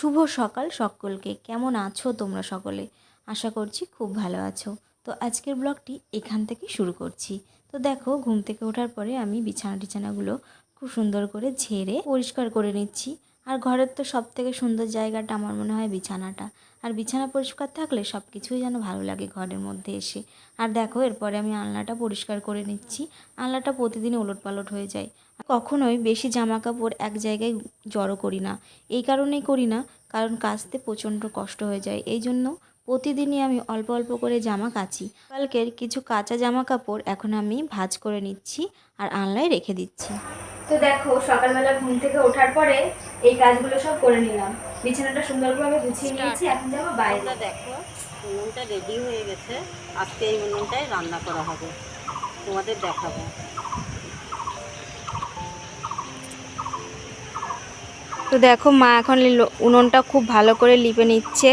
শুভ সকাল সকলকে। কেমন আছো তোমরা সকলে? আশা করছি খুব ভালো আছো। তো আজকের ব্লগটি এখান থেকে শুরু করছি। তো দেখো, ঘুম থেকে ওঠার পরে আমি বিছানাগুলো খুব সুন্দর করে ঝেড়ে পরিষ্কার করে নিচ্ছি। আর ঘরের তো সব থেকে সুন্দর জায়গাটা আমার মনে হয় বিছানাটা। আর বিছানা পরিষ্কার থাকলে সব কিছুই যেন ভালো লাগে ঘরের মধ্যে এসে। আর দেখো, এরপরে আমি আলনাটা পরিষ্কার করে নিচ্ছি। আলনাটা প্রতিদিনই ওলটপালট হয়ে যায়। কখনোই বেশি জামা কাপড় এক জায়গায় জড়ো করি না। এই কারণেই করি না, কারণ কাচতে প্রচণ্ড কষ্ট হয়ে যায়। এই জন্য প্রতিদিনই আমি অল্প অল্প করে জামা কাচি। কালকের কিছু কাঁচা জামা কাপড় এখন আমি ভাঁজ করে নিচ্ছি আর আলনায় রেখে দিচ্ছি। তো দেখো, সকালবেলা ঘুম থেকে ওঠার পরে এই কাজগুলো সব করে নিলাম। বিছানাটা সুন্দরভাবে গুছিয়ে নিয়েছি, এখন যাবো বাইরে। দেখো, উনুনটা রেডি হয়ে গেছে। আজকে এই উনুনটাই রান্না করা হবে, তোমাদের দেখাবো। তো দেখো, মা এখন উনুনটা খুব ভালো করে লিপে নিচ্ছে।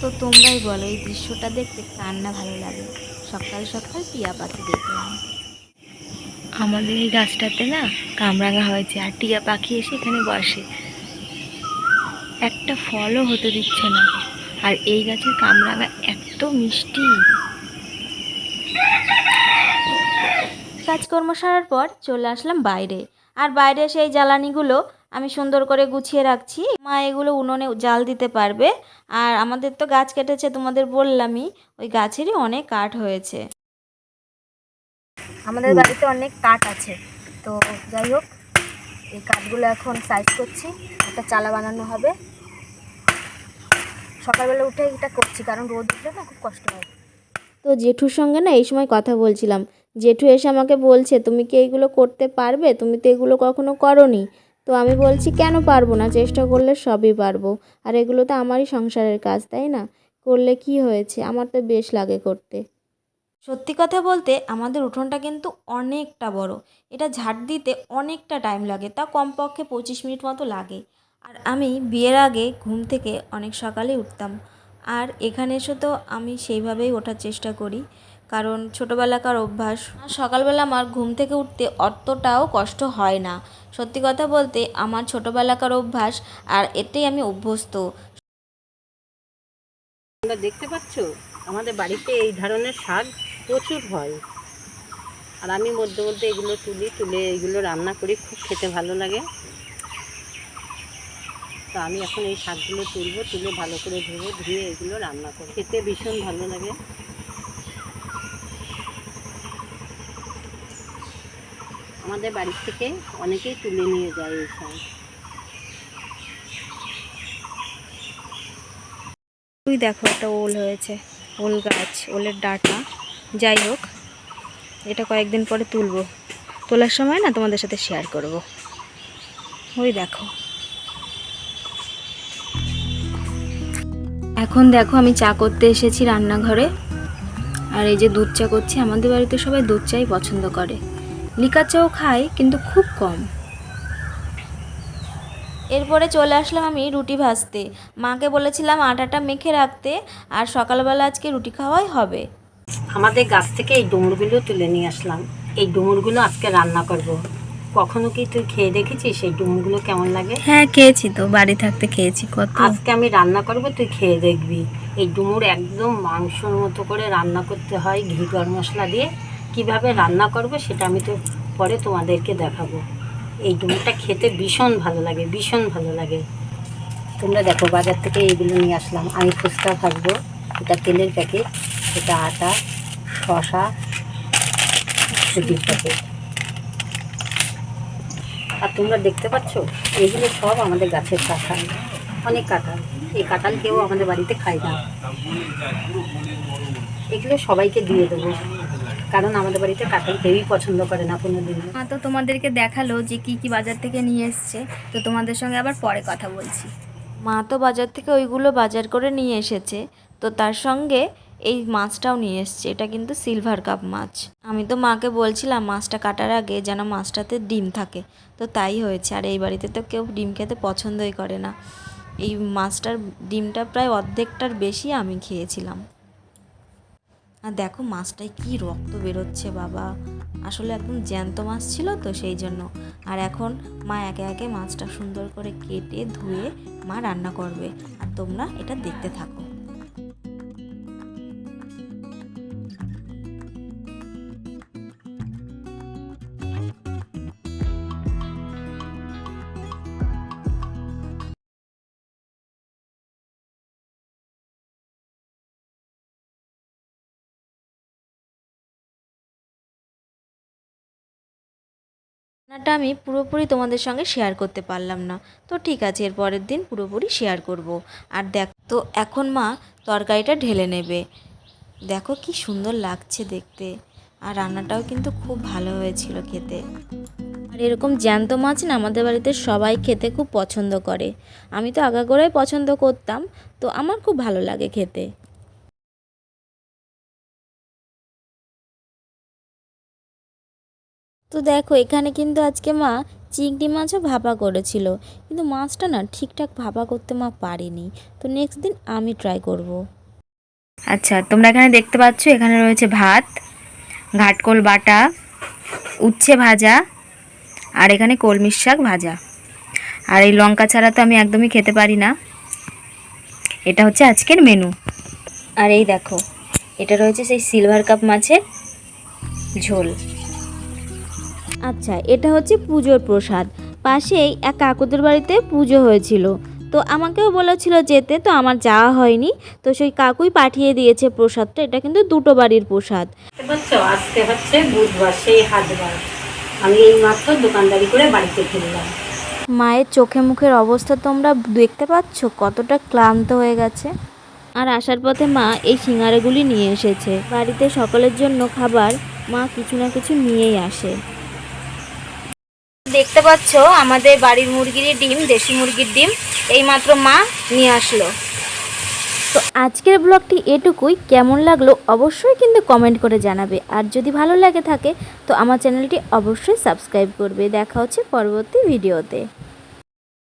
তো তোমরাই বলো, এই দৃশ্যটা দেখতে কার না ভালো লাগে? সকাল সকাল টিয়া পাখি দেখলাম। আমাদের এই গাছটাতে না কামরাঙা হয়েছে, আর টিয়া পাখি এসে এখানে বসে। একটা ফলও হতে দিচ্ছে না। আর এই গাছের কামরাঙা এত মিষ্টি। কাজকর্ম সারার পর চলে আসলাম বাইরে। আর বাইরে সেই জ্বালানিগুলো আমি সুন্দর করে গুছিয়ে রাখছি। মা এগুলো উনুনে জাল দিতে পারবে। আর আমাদের তো গাছ কেটেছে, তোমাদের বললামই, ওই গাছেরই অনেক কাঠ হয়েছে। আমাদের বাড়িতে অনেক কাঠ আছে। তো যাই হোক, এই কাঠগুলো এখন সাইজ করছি, একটা চালা বানানো হবে। সকালবেলা উঠে এটা করছি, কারণ রোদ উঠলে না খুব কষ্ট হয়। তো জেঠুর সঙ্গে না এই সময় কথা বলছিলাম। জেঠু এসে আমাকে বলছে, তুমি কি এইগুলো করতে পারবে? তুমি তো এগুলো কখনো করোনি। তো আমি বলছি, কেন পারবো না, চেষ্টা করলে সবই পারবো। আর এগুলো তো আমারই সংসারের কাজ, তাই না? করলে কি হয়েছে, আমার তো বেশ লাগে করতে। সত্যি কথা বলতে আমাদের উঠোনটা কিন্তু অনেকটা বড়। এটা ঝাড় দিতে অনেকটা টাইম লাগে, তা কমপক্ষে 25 মিনিট মতো লাগে। আর আমি বিয়ের আগে ঘুম থেকে অনেক সকালে উঠতাম। আর এখানে এসে তো আমি সেইভাবেই ওঠার চেষ্টা করি, কারণ ছোটোবেলাকার অভ্যাস। সকালবেলা আমার ঘুম থেকে উঠতে অতটাও কষ্ট হয় না। সত্যি কথা বলতে আমার ছোটোবেলাকার অভ্যাস, আর এতেই আমি অভ্যস্ত। তোমরা দেখতে পাচ্ছ, আমাদের বাড়িতে এই ধরনের শাক প্রচুর হয়। আর আমি মধ্যে মধ্যে এগুলো তুলে এগুলো রান্না করি, খুব খেতে ভালো লাগে। তো আমি এখন এই শাকগুলো তুলে ভালো করে ধুয়ে এগুলো রান্না করি, খেতে ভীষণ ভালো লাগে। আমাদের বাড়ি থেকে অনেকেই তুলে নিয়ে যায় এই শাক। তুই দেখো, একটা ওল হয়েছে, ওল গাছ, ওলের ডাঁটা। যাই হোক, এটা কয়েকদিন পরে তুলবো। তোলার সময় না তোমাদের সাথে শেয়ার করব। ওই দেখো, এখন দেখো আমি চা করতে এসেছি রান্নাঘরে। আর এই যে দুধ চা করছি। আমাদের বাড়িতে সবাই দুধ চাই পছন্দ করে, লিকার চাও খায় কিন্তু খুব কম। এরপরে চলে আসলাম আমি রুটি ভাজতে। মাকে বলেছিলাম আটাটা মেখে রাখতে, আর সকালবেলা আজকে রুটি খাওয়াই হবে। আমাদের গাছ থেকে এই ডুমুরগুলো তুলে নিয়ে আসলাম। এই ডুমুরগুলো আজকে রান্না করব। কখনো কি তুই খেয়ে দেখেছিস এই ডুমুরগুলো কেমন লাগে? হ্যাঁ, খেয়েছি তো, বাড়ি থাকতে খেয়েছি কত। আজকে আমি রান্না করব, তুই খেয়ে দেখবি। এই ডুমুর একদম মাংসর মতো করে রান্না করতে হয়, ঘি গরম মশলা দিয়ে। কিভাবে রান্না করব সেটা আমি তো পরে তোমাদেরকে দেখাবো। এই ডুমুরটা খেতে ভীষণ ভালো লাগে, ভীষণ ভালো লাগে। তোমরা দেখো, বাজার থেকে এইগুলো নিয়ে আসলাম। আমি ফুচকা ভাজবো, এটা তেলের প্যাকেট, এটা আটা, শসা, সুজির প্যাকেট। আর তোমরা দেখতে পাচ্ছ, এগুলো সব আমাদের গাছের কাঁঠাল, অনেক কাঁঠাল। এই কাঁঠাল কেউ আমাদের বাড়িতে খায় না। এগুলো সবাইকে দিয়ে দেবো, কারণ আমাদের বাড়িতে কাঁঠাল কেউই পছন্দ করে না কোনোদিন। মা তো তোমাদেরকে দেখালো যে কি কি বাজার থেকে নিয়ে এসছে। তো তোমাদের সঙ্গে আবার পরে কথা বলছি। মা তো বাজার থেকে ওইগুলো বাজার করে নিয়ে এসেছে। তো তার সঙ্গে এই মাছটাও নিয়ে এসছে, এটা কিন্তু সিলভার কাপ মাছ। আমি তো মাকে বলছিলাম মাছটা কাটার আগে যেন মাছটাতে ডিম থাকে, তো তাই হয়েছে। আর এই বাড়িতে তো কেউ ডিম খেতে পছন্দই করে না। এই মাছটার ডিমটা প্রায় অর্ধেকটার বেশি আমি খেয়েছিলাম। আর দেখো মাছটায় কি রক্ত বেরোচ্ছে বাবা, আসলে একদম জ্যান্ত মাছ ছিল তো সেই জন্য। আর এখন মা একে একে মাছটা সুন্দর করে কেটে ধুয়ে মা রান্না করবে, আর তোমরা এটা দেখতে থাকো। রান্নাটা আমি পুরোপুরি তোমাদের সঙ্গে শেয়ার করতে পারলাম না, তো ঠিক আছে এর পরের দিন পুরোপুরি শেয়ার করব। আর দেখ তো এখন মা তরকারিটা ঢেলে নেবে। দেখো কি সুন্দর লাগছে দেখতে, আর রান্নাটাও কিন্তু খুব ভালো হয়েছিল খেতে। আর এরকম জ্যান্ত মাছ না আমাদের বাড়িতে সবাই খেতে খুব পছন্দ করে। আমি তো আগাগোড়াই পছন্দ করতাম, তো আমার খুব ভালো লাগে খেতে। তো দেখো এখানে কিন্তু আজকে মা চিংড়ি মাছও ভাপা করেছিল, কিন্তু মাছটা না ঠিকঠাক ভাপা করতে মা পারেনি। তো নেক্সট দিন আমি ট্রাই করব। আচ্ছা তোমরা এখানে দেখতে পাচ্ছ, এখানে রয়েছে ভাত, ঘাটকোল বাটা, উচ্ছে ভাজা, আর এখানে কলমির শাক ভাজা। আর এই লঙ্কা ছাড়া তো আমি একদমই খেতে পারি না। এটা হচ্ছে আজকের মেনু। আর এই দেখো এটা রয়েছে সেই সিলভার কাপ মাছের ঝোল। আচ্ছা এটা হচ্ছে পুজোর প্রসাদ। পাশেই এক কাকুদের বাড়িতে পুজো হয়েছিল, তো আমাকেও বলেছিল যেতে, তো আমার যাওয়া হয়নি। তো সেই কাকুই পাঠিয়ে দিয়েছে প্রসাদটা, এটা কিন্তু দুটো বাড়ির প্রসাদ। বুঝছো, আজকে হচ্ছে বুধবার, সেই হাটবার। আমি এই মাত্র দোকানদারি করে বাড়িতে ফিরলাম। মায়ের চোখে মুখের অবস্থা তোমরা দেখতে পাচ্ছ, কতটা ক্লান্ত হয়ে গেছে। আর আসার পথে মা এই সিঙ্গারাগুলি নিয়ে এসেছে। বাড়িতে সকলের জন্য খাবার মা কিছু না কিছু নিয়েই আসে। দেখতে পাচ্ছ আমাদের বাড়ির মুরগির ডিম, দেশি মুরগির ডিম এইমাত্র মা নিয়ে আসলো। তো আজকের ব্লগটি এটুকুই। কেমন লাগলো অবশ্যই কিন্তু কমেন্ট করে জানাবে, আর যদি ভালো লাগে থাকে তো আমার চ্যানেলটি অবশ্যই সাবস্ক্রাইব করবে। দেখা হচ্ছে পরবর্তী ভিডিওতে।